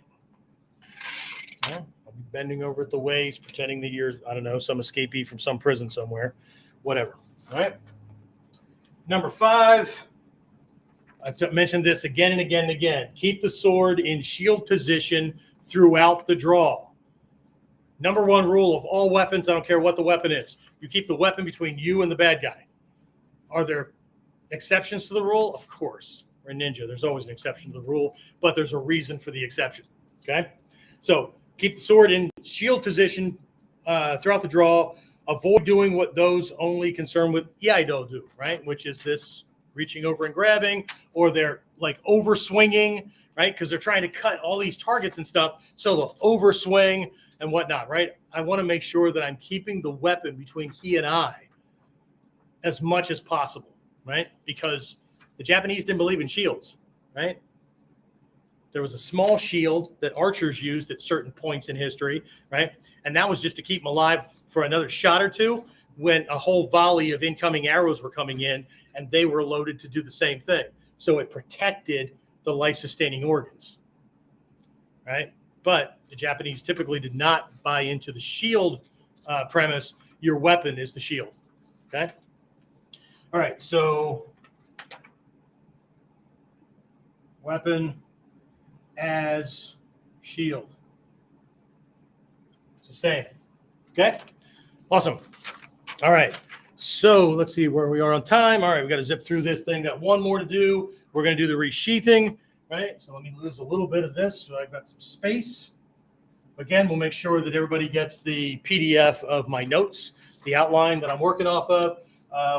Speaker 1: Well, I'll be bending over at the waist, pretending the ear's, I don't know, some escapee from some prison somewhere, whatever, all right? Number 5, I've mentioned this again and again and again. Keep the sword in shield position throughout the draw. Number 1 rule of all weapons, I don't care what the weapon is. You keep the weapon between you and the bad guy. Are there exceptions to the rule? Of course. We're a ninja. There's always an exception to the rule, but there's a reason for the exception. Okay? So keep the sword in shield position throughout the draw. Avoid doing what those only concerned with iaido do, right? Which is this reaching over and grabbing, or they're like over swinging, right? Because they're trying to cut all these targets and stuff. So they'll over swing and whatnot, right? I want to make sure that I'm keeping the weapon between he and I as much as possible, right? Because the Japanese didn't believe in shields, right? There was a small shield that archers used at certain points in history, right? And that was just to keep them alive for another shot or two when a whole volley of incoming arrows were coming in, and they were loaded to do the same thing. So it protected the life-sustaining organs, right? But the Japanese typically did not buy into the shield premise. Your weapon is the shield, okay? All right, so weapon as shield. It's the same, okay? Awesome. All right, so let's see where we are on time. All right, we got to zip through this thing. Got one more to do. We're going to do the resheathing, right? So let me lose a little bit of this so I've got some space. Again, we'll make sure that everybody gets the PDF of my notes, the outline that I'm working off of.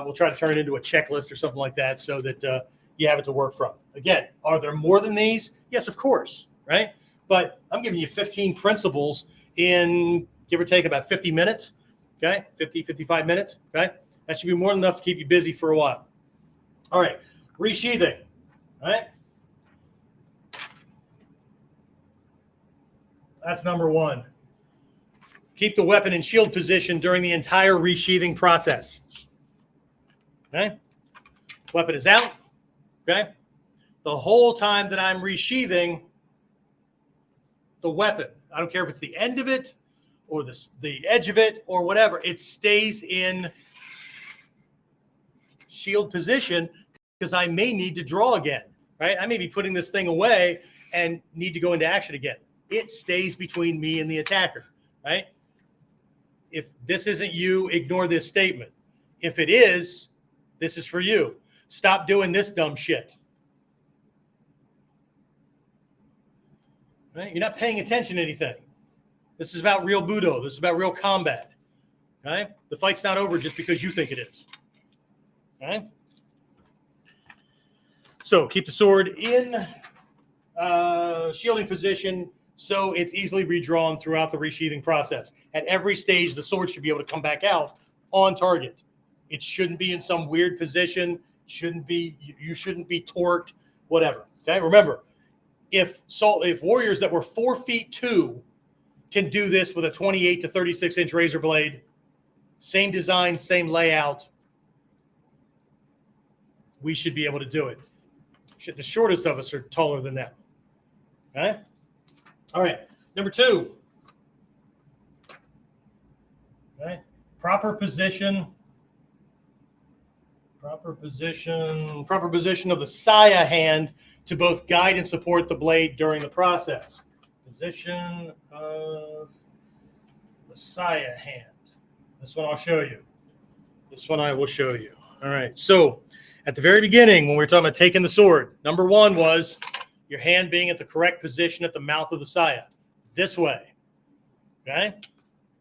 Speaker 1: We'll try to turn it into a checklist or something like that so that you have it to work from. Again, are there more than these? Yes, of course, right? But I'm giving you 15 principles in, give or take, about 50 minutes, okay? 50, 55 minutes, okay? That should be more than enough to keep you busy for a while. All right, resheathing, all right? That's number 1. Keep the weapon in shield position during the entire resheathing process. Okay? Weapon is out. Okay? The whole time that I'm resheathing the weapon, I don't care if it's the end of it or the edge of it or whatever, it stays in shield position because I may need to draw again, right? I may be putting this thing away and need to go into action again. It stays between me and the attacker, right? If this isn't you, ignore this statement. If it is, this is for you. Stop doing this dumb shit. Right? You're not paying attention to anything. This is about real Budo. This is about real combat. Right? The fight's not over just because you think it is. Right? So keep the sword in shielding position so it's easily redrawn throughout the resheathing process. At every stage, the sword should be able to come back out on target. It shouldn't be in some weird position. You shouldn't be torqued, whatever. Okay, remember, if warriors that were 4'2" can do this with a 28 to 36-inch razor blade, same design, same layout, we should be able to do it. The shortest of us are taller than them. Okay? All right. Number 2. Okay. Proper position of the saya hand to both guide and support the blade during the process. Position of the saya hand. This one I'll show you. This one I will show you. All right. So At the very beginning, when we were talking about taking the sword, number one was your hand being at the correct position at the mouth of the saya. This way. Okay?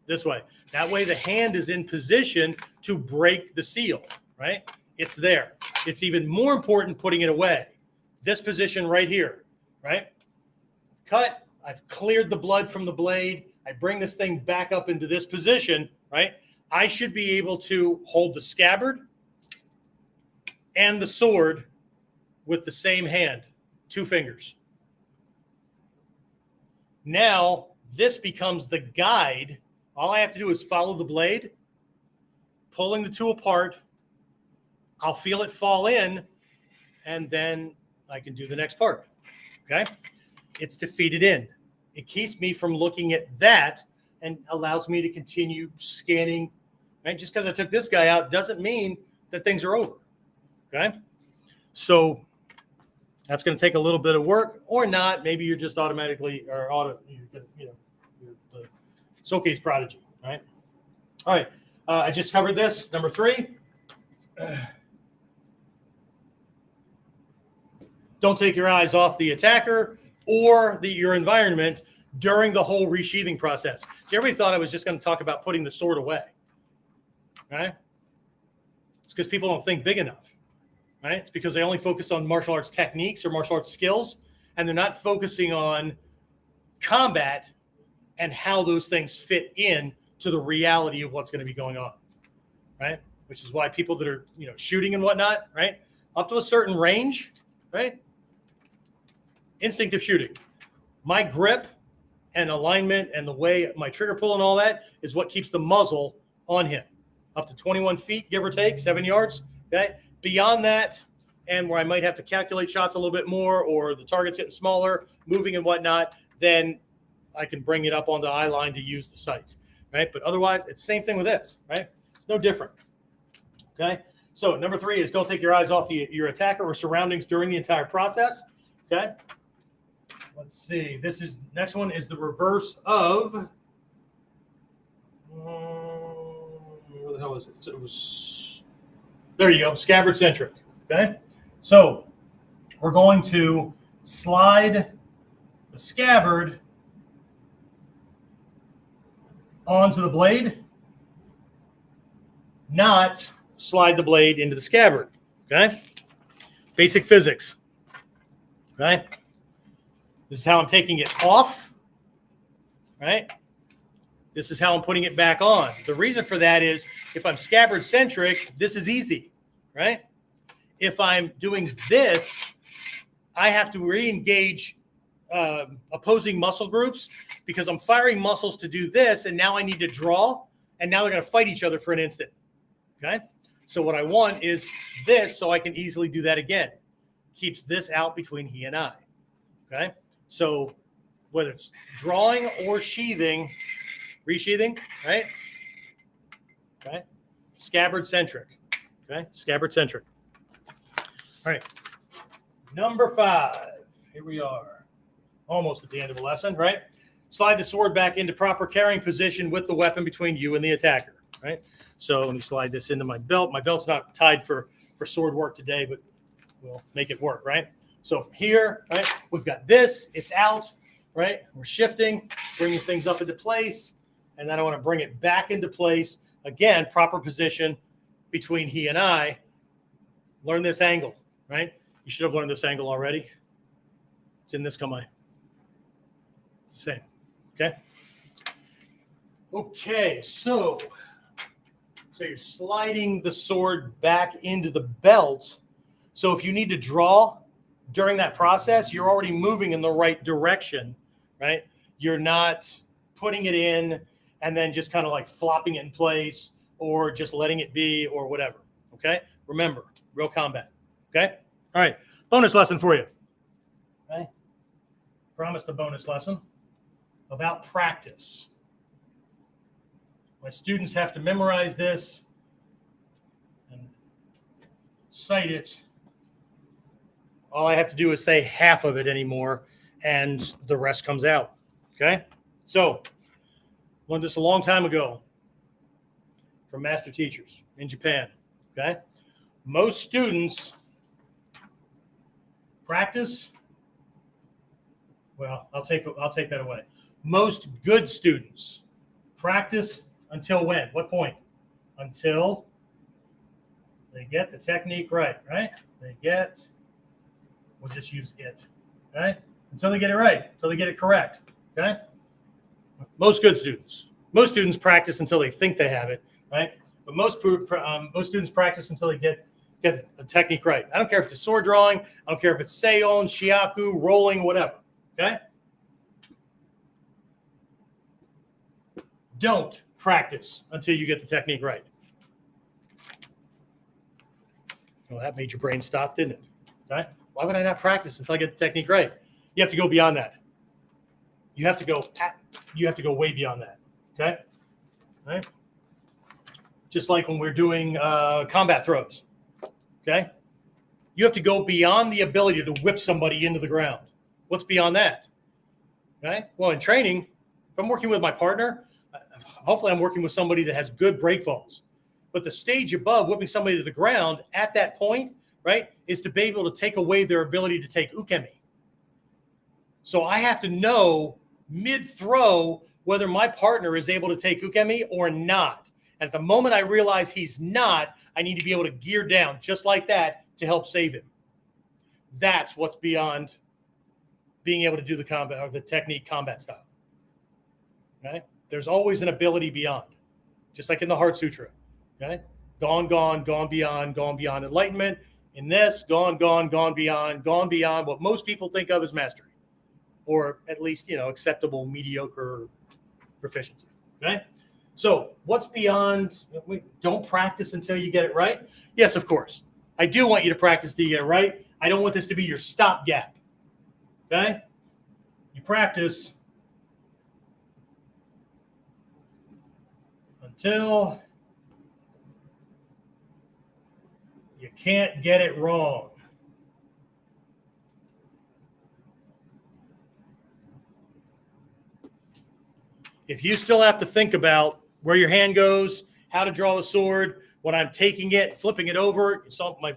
Speaker 1: This way. That way the hand is in position to break the seal, right? It's there. It's even more important putting it away. This position right here, right? Cut. I've cleared the blood from the blade. I bring this thing back up into this position, right? I should be able to hold the scabbard and the sword with the same hand, 2 fingers. Now, this becomes the guide. All I have to do is follow the blade, pulling the 2 apart. I'll feel it fall in, and then I can do the next part, okay? It's to feed it in. It keeps me from looking at that and allows me to continue scanning, right? Just because I took this guy out doesn't mean that things are over, okay? So that's going to take a little bit of work or not. Maybe you're just automatically or you're the Soke's prodigy, right? All right. I just covered this. Number 3. Don't take your eyes off the attacker or your environment during the whole resheathing process. See, everybody thought I was just going to talk about putting the sword away, right? It's because people don't think big enough, right? It's because they only focus on martial arts techniques or martial arts skills, and they're not focusing on combat and how those things fit in to the reality of what's going to be going on, right? Which is why people that are, shooting and whatnot, right? Up to a certain range, right? Instinctive shooting. My grip and alignment and the way my trigger pull and all that is what keeps the muzzle on him. Up to 21 feet, give or take, 7 yards, okay? Beyond that, and where I might have to calculate shots a little bit more or the target's getting smaller, moving and whatnot, then I can bring it up on the eye line to use the sights, right? But otherwise, it's the same thing with this, right? It's no different, okay? So number 3 is don't take your eyes off your attacker or surroundings during the entire process, okay? Let's see. Next one is the reverse of, where the hell is it? It was, there you go, scabbard centric, okay? So we're going to slide the scabbard onto the blade, not slide the blade into the scabbard, okay? Basic physics, okay? This is how I'm taking it off, right? This is how I'm putting it back on. The reason for that is if I'm scabbard centric, this is easy, right? If I'm doing this, I have to re-engage opposing muscle groups because I'm firing muscles to do this, and now I need to draw, and now they're going to fight each other for an instant, okay? So what I want is this so I can easily do that again. Keeps this out between he and I, okay? So whether it's drawing or sheathing, resheathing, right? Okay. Scabbard centric. Okay. Scabbard centric. All right. Number 5. Here we are. Almost at the end of the lesson, right? Slide the sword back into proper carrying position with the weapon between you and the attacker, right? So let me slide this into my belt. My belt's not tied for sword work today, but we'll make it work, right? So here, right, we've got this, it's out, right? We're shifting, bringing things up into place, and then I want to bring it back into place. Again, proper position between he and I. Learn this angle, right? You should have learned this angle already. It's in this kamae. Same, okay? Okay, so you're sliding the sword back into the belt. So if you need to draw during that process, you're already moving in the right direction, right? You're not putting it in and then just kind of like flopping it in place or just letting it be or whatever, okay? Remember, real combat, okay? All right, bonus lesson for you, okay? Promised a bonus lesson about practice. My students have to memorize this and cite it. All I have to do is say half of it anymore, and the rest comes out, okay? So, learned this a long time ago from master teachers in Japan, okay? most students practice. Well, I'll take that away. Most good students practice until when? What point? Until they get the technique right? We'll just use it, right? Until they get it right, until they get it correct, okay? Most good students. Most students practice until they think they have it, right? But most students practice until they get the technique right. I don't care if it's a sword drawing. I don't care if it's seion, shiaku, rolling, whatever, okay? Don't practice until you get the technique right. Well, that made your brain stop, didn't it? Okay? Why would I not practice until I get the technique right? You have to go beyond that. You have to go way beyond that. Okay? All right? Just like when we're doing combat throws. Okay? You have to go beyond the ability to whip somebody into the ground. What's beyond that? Okay? Well, in training, if I'm working with my partner, hopefully I'm working with somebody that has good break falls. But the stage above whipping somebody to the ground at that point, right, is to be able to take away their ability to take ukemi. So I have to know mid-throw whether my partner is able to take ukemi or not. And at the moment I realize he's not, I need to be able to gear down just like that to help save him. That's what's beyond being able to do the combat or the technique combat style. Okay? There's always an ability beyond, just like in the Heart Sutra. Okay? Gone beyond enlightenment. In this, gone beyond what most people think of as mastery, or at least, acceptable, mediocre proficiency. Okay? So what's beyond? Don't practice until you get it right. Yes, of course. I do want you to practice till you get it right. I don't want this to be your stopgap. Okay? You practice until you can't get it wrong. If you still have to think about where your hand goes, how to draw the sword, when I'm taking it, flipping it over, you saw my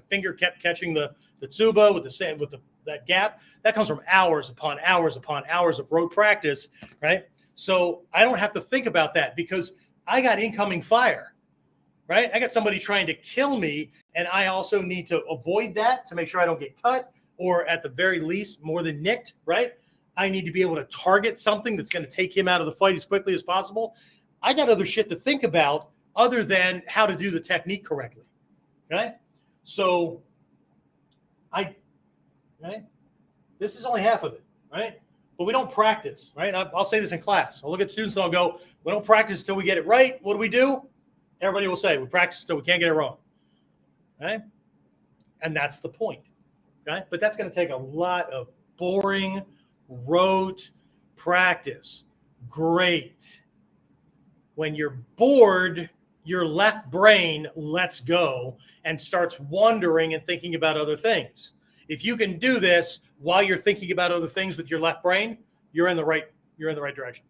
Speaker 1: finger kept catching the tsuba with that gap. That comes from hours upon hours upon hours of rote practice, right? So I don't have to think about that because I got incoming fire, right? I got somebody trying to kill me, and I also need to avoid that to make sure I don't get cut or at the very least more than nicked, right? I need to be able to target something that's going to take him out of the fight as quickly as possible. I got other shit to think about other than how to do the technique correctly, okay? So this is only half of it, right? But we don't practice, right? I'll say this in class. I'll look at students and I'll go, we don't practice until we get it right. What do? Everybody will say, we practice until we can't get it wrong, right? And that's the point, right? But that's going to take a lot of boring, rote practice. Great. When you're bored, your left brain lets go and starts wandering and thinking about other things. If you can do this while you're thinking about other things with your left brain, you're in the right direction.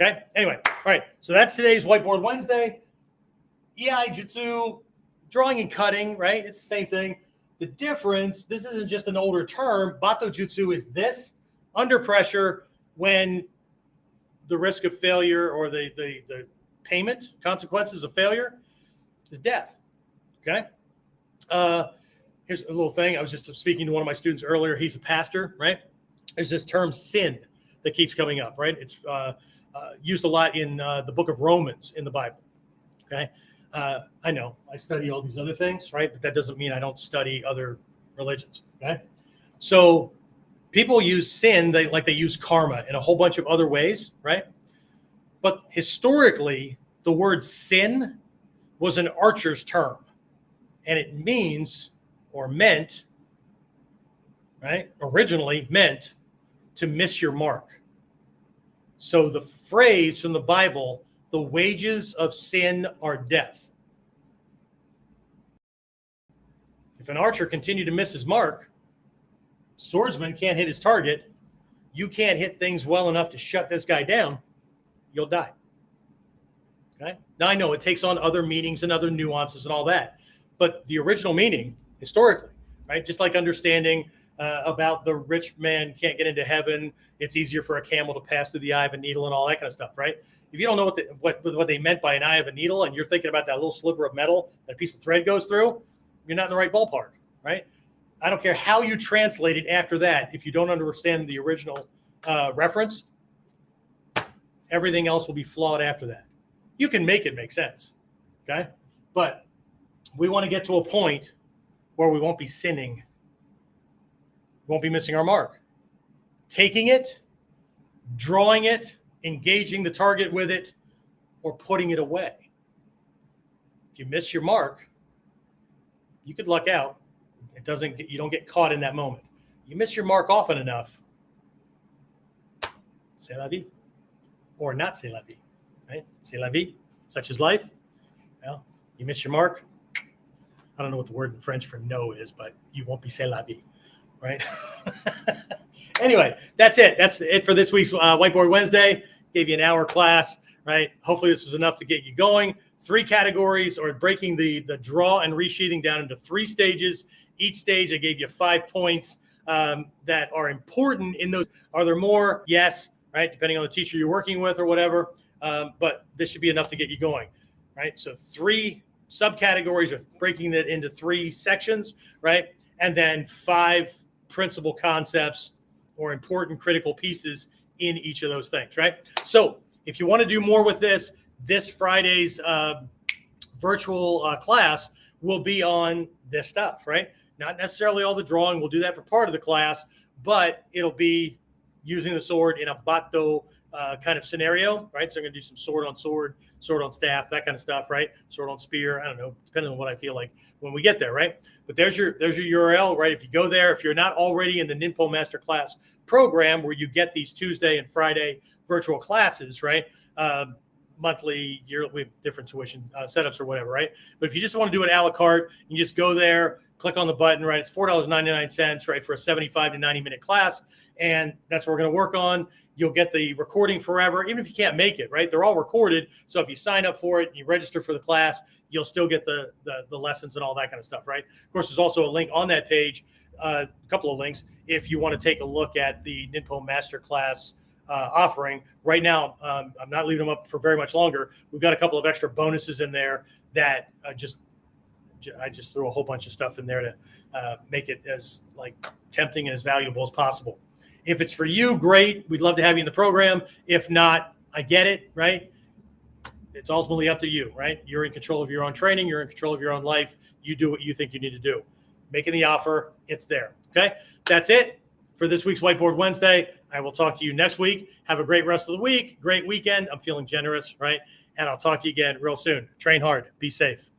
Speaker 1: Okay? Anyway, all right. So that's today's Whiteboard Wednesday. Iai Jutsu, drawing and cutting, right? It's the same thing. The difference, this isn't just an older term. Battojutsu is this, under pressure, when the risk of failure or the payment, consequences of failure is death. Okay? Here's a little thing. I was just speaking to one of my students earlier. He's a pastor, right? There's this term sin that keeps coming up, right? It's used a lot in the book of Romans in the Bible. Okay? I know I study all these other things, right? But that doesn't mean I don't study other religions. Okay? So people use sin, they use karma in a whole bunch of other ways, right? But historically, the word sin was an archer's term. And it means, or meant, right? Originally meant to miss your mark. So the phrase from the Bible, the wages of sin are death. If an archer continued to miss his mark, swordsman can't hit his target, you can't hit things well enough to shut this guy down, you'll die. Okay? Now I know it takes on other meanings and other nuances and all that, but the original meaning historically, right? Just like understanding about the rich man can't get into heaven. It's easier for a camel to pass through the eye of a needle and all that kind of stuff, right? If you don't know what they meant by an eye of a needle, and you're thinking about that little sliver of metal that a piece of thread goes through, you're not in the right ballpark, right? I don't care how you translate it after that. If you don't understand the original reference, everything else will be flawed after that. You can make it make sense, okay? But we want to get to a point where we won't be sinning. We won't be missing our mark. Taking it, drawing it, engaging the target with it, or putting it away. If you miss your mark, you could luck out. You don't get caught in that moment. You miss your mark often enough, c'est la vie, or not c'est la vie, right? C'est la vie, such is life. Well, you miss your mark. I don't know what the word in French for no is, but you won't be c'est la vie, right? Anyway, that's it. That's it for this week's Whiteboard Wednesday. Gave you an hour class, right? Hopefully this was enough to get you going. 3 categories, or breaking the draw and resheathing down into 3 stages. Each stage, I gave you 5 points that are important in those. Are there more? Yes, right? Depending on the teacher you're working with or whatever. But this should be enough to get you going, right? So 3 subcategories, or breaking that into 3 sections, right? And then 5 principal concepts or important critical pieces in each of those things, right? So if you want to do more with this Friday's virtual class will be on this stuff, right? Not necessarily all the drawing. We'll do that for part of the class, but it'll be using the sword in a Batto kind of scenario, right? So I'm going to do some sword on sword, sword on staff, that kind of stuff, right? Sword on spear. I don't know, depending on what I feel like when we get there, right? But there's your URL, right? If you go there, if you're not already in the Ninpo Masterclass program where you get these Tuesday and Friday virtual classes, right? Monthly, yearly, we have different tuition setups or whatever, right? But if you just want to do it a la carte, you just go there, click on the button, right? It's $4.99, right, for a 75 to 90-minute class, and that's what we're going to work on. You'll get the recording forever, even if you can't make it, right? They're all recorded, so if you sign up for it and you register for the class, you'll still get the lessons and all that kind of stuff, right? Of course, there's also a link on that page, a couple of links, if you want to take a look at the Ninpo Masterclass offering. Right now, I'm not leaving them up for very much longer. We've got a couple of extra bonuses in there that I just threw a whole bunch of stuff in there to make it as tempting and as valuable as possible. If it's for you, great. We'd love to have you in the program. If not, I get it, right? It's ultimately up to you, right? You're in control of your own training. You're in control of your own life. You do what you think you need to do. Making the offer, it's there, okay? That's it for this week's Whiteboard Wednesday. I will talk to you next week. Have a great rest of the week. Great weekend. I'm feeling generous, right? And I'll talk to you again real soon. Train hard. Be safe.